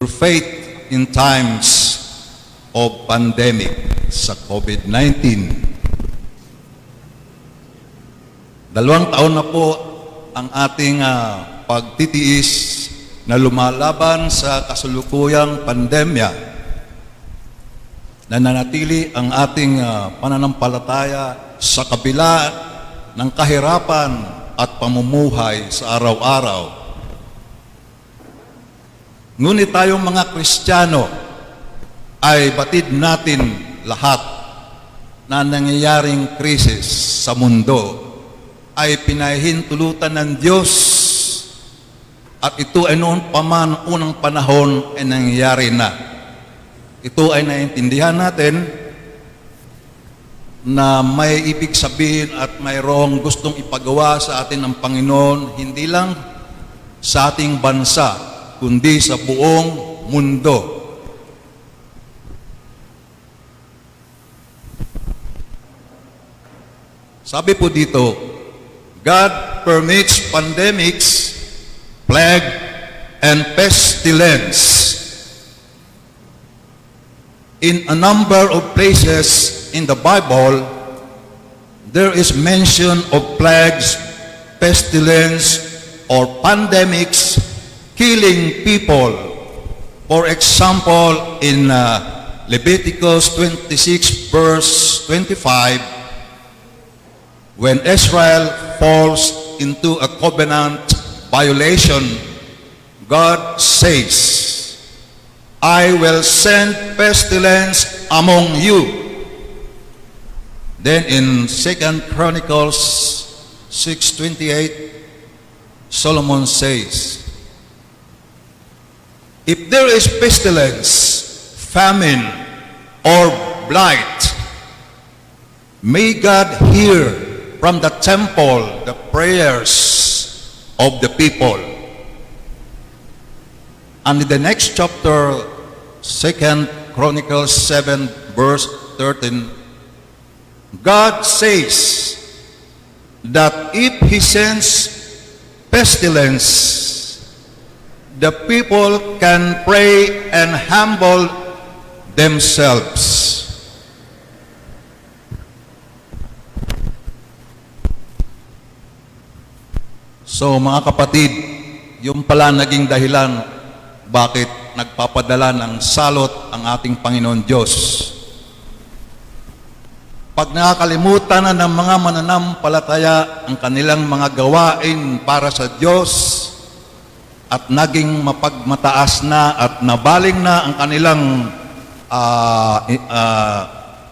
faith in times of pandemic sa COVID-19. 2 taon na po ang ating pagtitiis na lumalaban sa kasalukuyang pandemya. Nananatili ang ating pananampalataya sa kabila ng kahirapan at pamumuhay sa araw-araw. Ngunit tayong mga Kristiyano ay batid natin lahat na nangyayaring krisis sa mundo ay pinahintulutan ng Diyos, at ito ay noon pa man unang panahon ay nangyayari na. Ito ay naiintindihan natin na may ibig sabihin at mayroong gustong ipagawa sa atin ng Panginoon, hindi lang sa ating bansa, kundi sa buong mundo. Sabi po dito, God permits pandemics, plague, and pestilence. In a number of places in the Bible, there is mention of plagues, pestilence, or pandemics killing people. For example, in Leviticus 26 verse 25, when Israel falls into a covenant violation, God says, I will send pestilence among you. Then in 2 Chronicles 6:28, Solomon says, if there is pestilence, famine, or blight, may God hear from the temple the prayers of the people. And in the next chapter, 2 Chronicles 7 verse 13, God says that if He sends pestilence, the people can pray and humble themselves. So mga kapatid, yung pala naging dahilan bakit nagpapadala ng salot ang ating Panginoon Diyos. Pag nakakalimutan na ng mga mananampalataya ang kanilang mga gawain para sa Diyos at naging mapagmataas na at nabaling na ang kanilang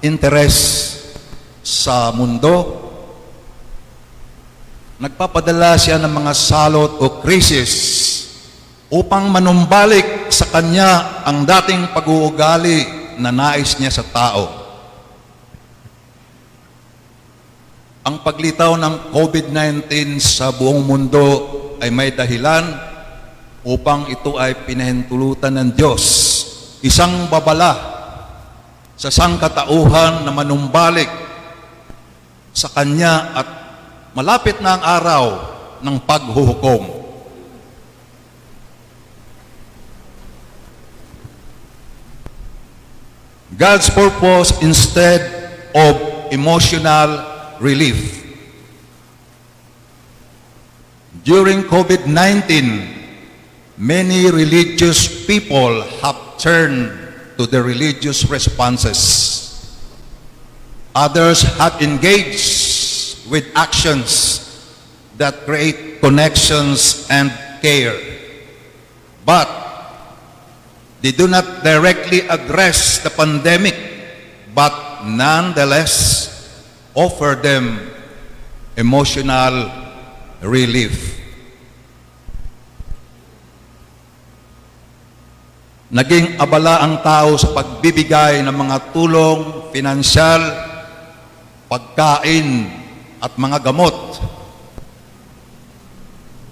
interest sa mundo, nagpapadala siya ng mga salot o krisis upang manumbalik sa Kanya ang dating pag-uugali na nais niya sa tao. Ang paglitaw ng COVID-19 sa buong mundo ay may dahilan upang ito ay pinahintulutan ng Diyos. Isang babala sa sangkatauhan na manumbalik sa Kanya at malapit na ang araw ng paghuhukom. God's purpose instead of emotional relief. During COVID-19, many religious people have turned to the religious responses. Others have engaged with actions that create connections and care. But they do not directly address the pandemic, but nonetheless offer them emotional relief. Naging abala ang tao sa pagbibigay ng mga tulong, pinansyal, pagkain, at mga gamot.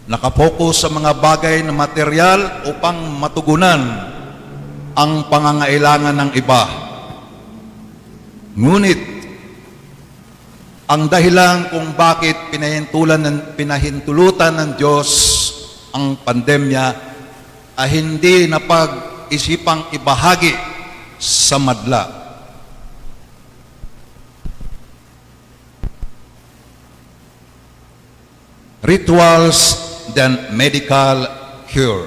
Nakapokus sa mga bagay na material upang matugunan ang pangangailangan ng iba. Ngunit, ang dahilan kung bakit pinahintulutan ng Diyos ang pandemya ay hindi pag-isipang ibahagi sa madla. Rituals than medical cure.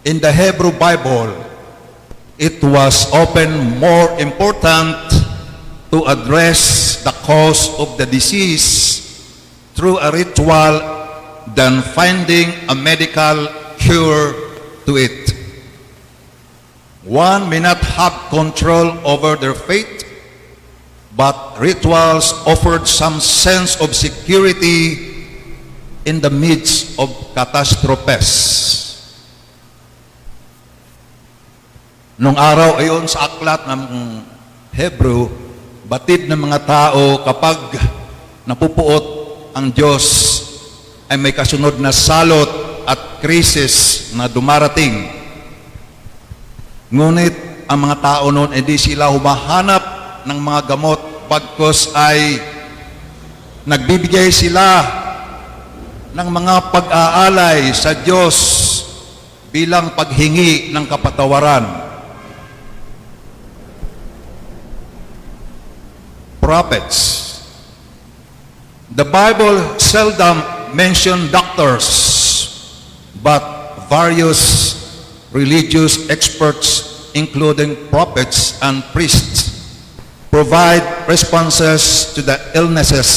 In the Hebrew Bible, it was often more important to address the cause of the disease through a ritual than finding a medical cure to it. One may not have control over their fate, but rituals offered some sense of security in the midst of catastrophes. Nung araw ayon sa aklat ng Hebrew, batid ng mga tao kapag napupuot ang Diyos ay may kasunod na salot at krisis na dumarating. Ngunit ang mga tao noon ay di sila humahanap ng mga gamot, bagkus ay nagbibigay sila ng mga pag-aalay sa Diyos bilang paghingi ng kapatawaran. Prophets. The Bible seldom mentions doctors, but various religious experts, including prophets and priests, provide responses to the illnesses.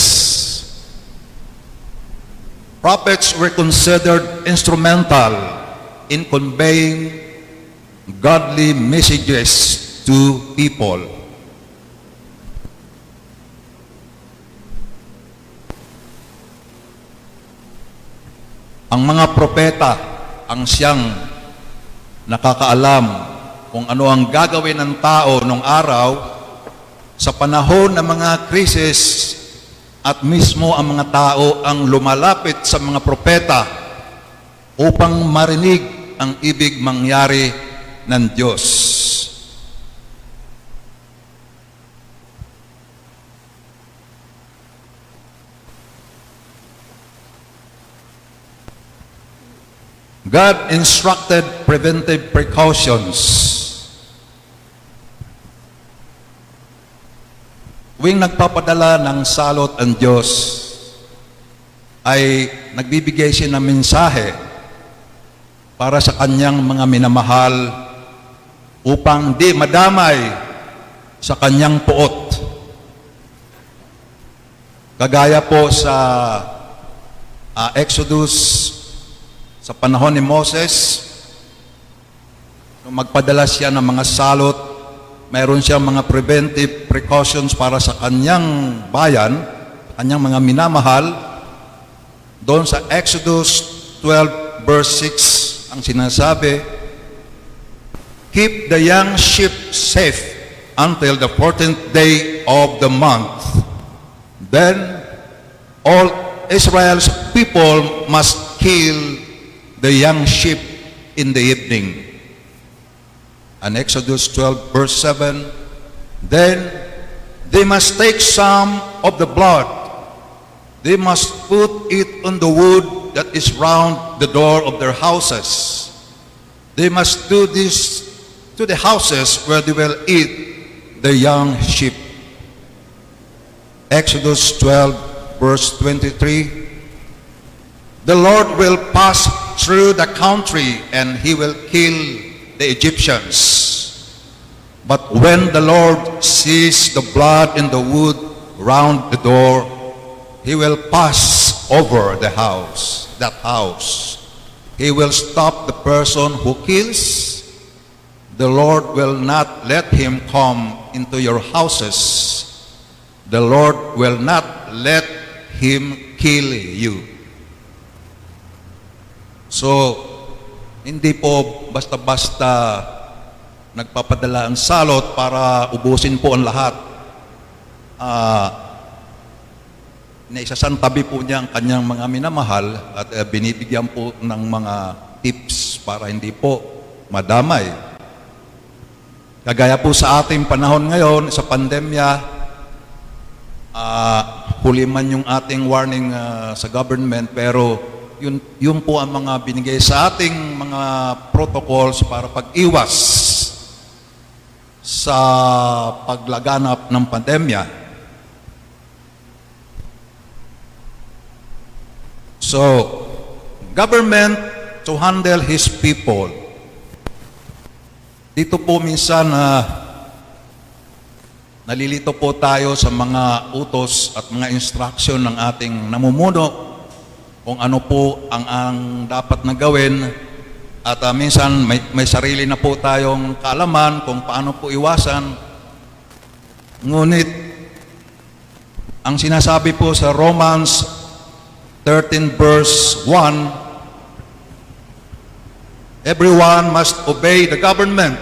Prophets were considered instrumental in conveying godly messages to people. Ang mga propeta ang siyang nakakaalam kung ano ang gagawin ng tao nung araw sa panahon ng mga krisis, at mismo ang mga tao ang lumalapit sa mga propeta upang marinig ang ibig mangyari ng Diyos. God instructed preventive precautions. Tuwing nagpapadala ng salot ang Diyos, ay nagbibigay siya ng mensahe para sa kanyang mga minamahal upang di madamay sa kanyang puot. Kagaya po sa Exodus, sa panahon ni Moses, nung magpadala siya ng mga salot, mayroon siyang mga preventive precautions para sa kanyang bayan, kanyang mga minamahal. Doon sa Exodus 12 verse 6, ang sinasabi, "Keep the young sheep safe until the 14th day of the month. Then all Israel's people must kill the young sheep in the evening." And Exodus 12 verse 7, "Then they must take some of the blood. They must put it on the wood that is round the door of their houses. They must do this to the houses where they will eat the young sheep." Exodus 12 verse 23, "The Lord will pass through the country and he will kill the Egyptians. But when the Lord sees the blood in the wood round the door, he will pass over that house. He will stop the person who kills. The Lord will not let him come into your houses. The Lord will not let him kill you." So, hindi po basta-basta nagpapadala ang salot para ubusin po ang lahat. Naisasantabi po niya ang kanyang mga minamahal at binibigyan po ng mga tips para hindi po madamay. Kagaya po sa ating panahon ngayon, sa pandemya, huli man yung ating warning sa government, pero yun po ang mga binigay sa ating mga protocols para pag-iwas sa paglaganap ng pandemya. So, government to handle His people. Dito po minsan nalilito po tayo sa mga utos at mga instruction ng ating namumuno kung ano po ang dapat na gawin at minsan may sarili na po tayong kaalaman kung paano po iwasan. Ngunit ang sinasabi po sa Romans 13 verse 1, everyone must obey the government.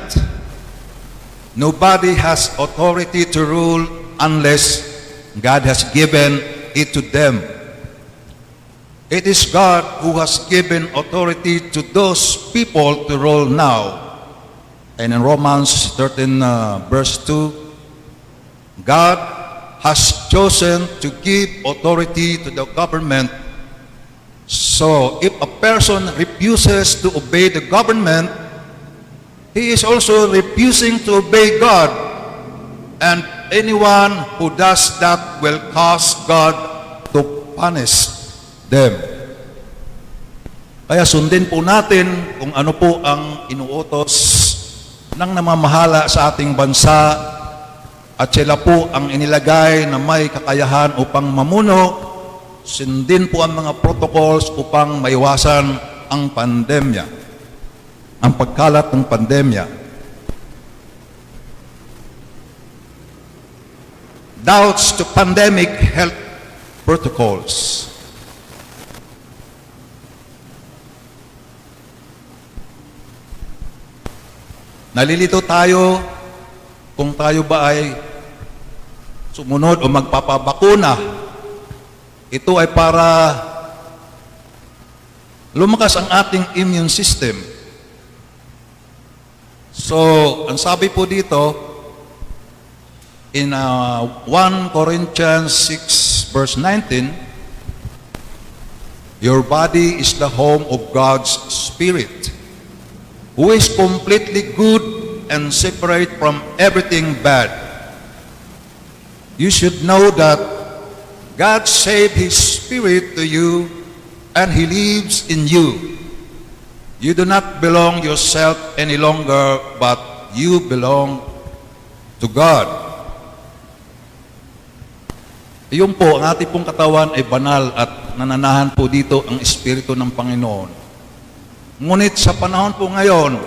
Nobody has authority to rule unless God has given it to them. It is God who has given authority to those people to rule now. And in Romans 13 verse 2, God has chosen to give authority to the government. So if a person refuses to obey the government, he is also refusing to obey God. And anyone who does that will cause God to punish them. Kaya sundin po natin kung ano po ang inuutos ng namamahala sa ating bansa at sila po ang inilagay na may kakayahan upang mamuno. Sundin po ang mga protocols upang maiwasan ang pandemya, ang pagkalat ng pandemya. Doubts to pandemic health protocols. Nalilito tayo kung tayo ba ay sumunod o magpapabakuna. Ito ay para lumakas ang ating immune system. So, ang sabi po dito, in 1 Corinthians 6 verse 19, your body is the home of God's Spirit, who is completely good and separate from everything bad. You should know that God saved His Spirit to you and He lives in you. You do not belong yourself any longer, but you belong to God. Iyon po, ang ating pong katawan ay banal at nananahan po dito ang Espiritu ng Panginoon. Ngunit sa panahon po ngayon,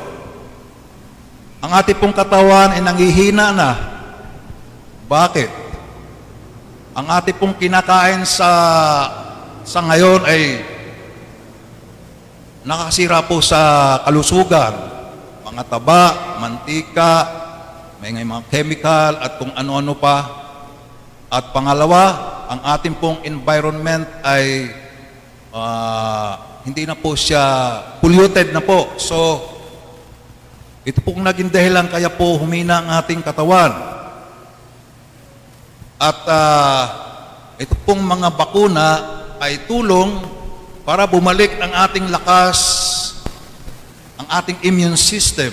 ang ating pong katawan ay nanghihina na. Bakit? Ang ating pong kinakain sa ngayon ay nakasira po sa kalusugan. Mga taba, mantika, may mga chemical at kung ano-ano pa. At pangalawa, ang ating pong environment ay hindi na po siya polluted na po. So, ito pong naging dahilan kaya po humina ang ating katawan. At ito pong mga bakuna ay tulong para bumalik ang ating lakas, ang ating immune system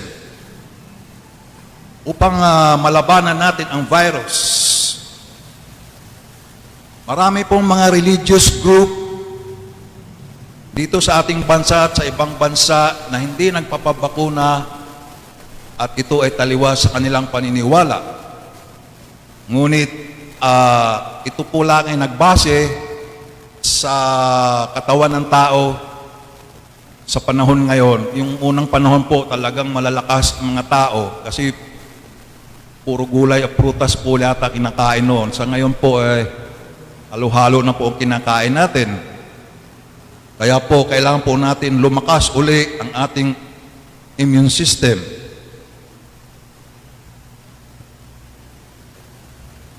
upang malabanan natin ang virus. Marami pong mga religious group dito sa ating bansa at sa ibang bansa na hindi nagpapabakuna at ito ay taliwas sa kanilang paniniwala. Ngunit ito po lang ay nagbase sa katawan ng tao sa panahon ngayon. Yung unang panahon po talagang malalakas ang mga tao kasi puro gulay at prutas po yata kinakain noon. Sa ngayon po halo-halo na po ang kinakain natin. Kaya po, kailangan po natin lumakas uli ang ating immune system.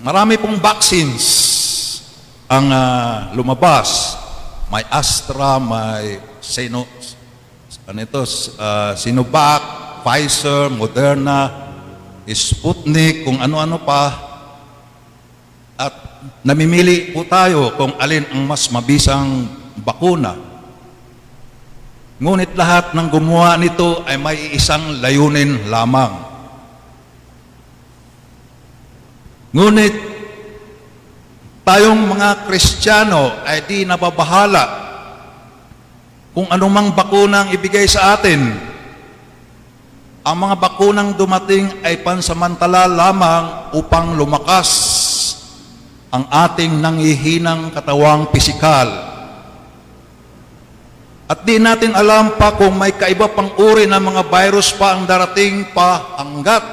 Marami pong vaccines ang lumabas. May Astra, may Sinovac, Pfizer, Moderna, Sputnik, kung ano-ano pa. At namimili po tayo kung alin ang mas mabisang bakuna. Ngunit lahat ng gumawa nito ay may isang layunin lamang. Ngunit tayong mga Kristiyano ay di nababahala kung anumang bakunang ibigay sa atin. Ang mga bakunang dumating ay pansamantala lamang upang lumakas ang ating nanghihinang katawang pisikal. At di natin alam pa kung may kaiba pang uri ng mga virus pa ang darating pa hanggat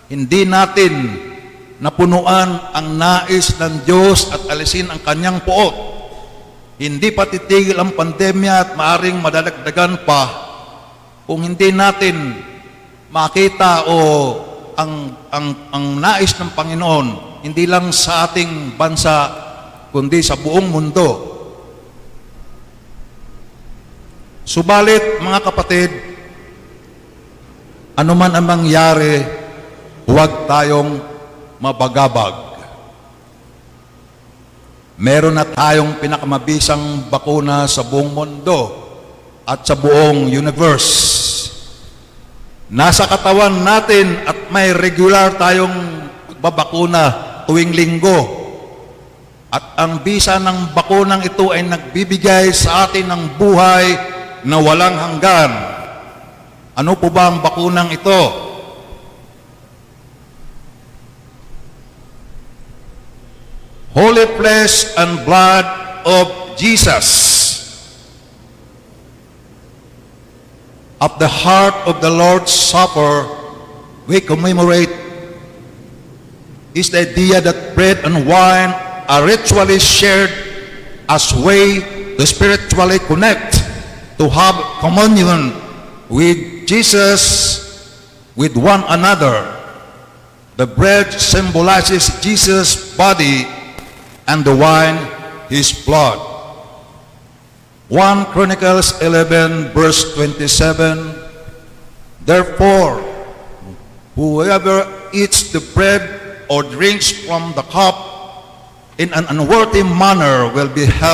hindi natin napunuan ang nais ng Diyos at alisin ang kanyang puot. Hindi pa titigil ang pandemya at maaring madadagdagan pa kung hindi natin makita ang nais ng Panginoon, hindi lang sa ating bansa, kundi sa buong mundo. Subalit, mga kapatid, anuman ang mangyari, huwag tayong mabagabag. Meron na tayong pinakamabisang bakuna sa buong mundo at sa buong universe. Nasa katawan natin at may regular tayong babakuna tuwing linggo. At ang bisa ng bakunang ito ay nagbibigay sa atin ng buhay na walang hanggan. Ano po ba ang bakunang ito? Holy flesh and blood of Jesus. At the heart of the Lord's Supper, we commemorate is the idea that bread and wine are ritually shared as way to spiritually connect, to have communion with Jesus, with one another. The bread symbolizes Jesus' body and the wine, His blood. 1 Chronicles 11 verse 27, therefore, whoever eats the bread or drinks from the cup in an unworthy manner will be held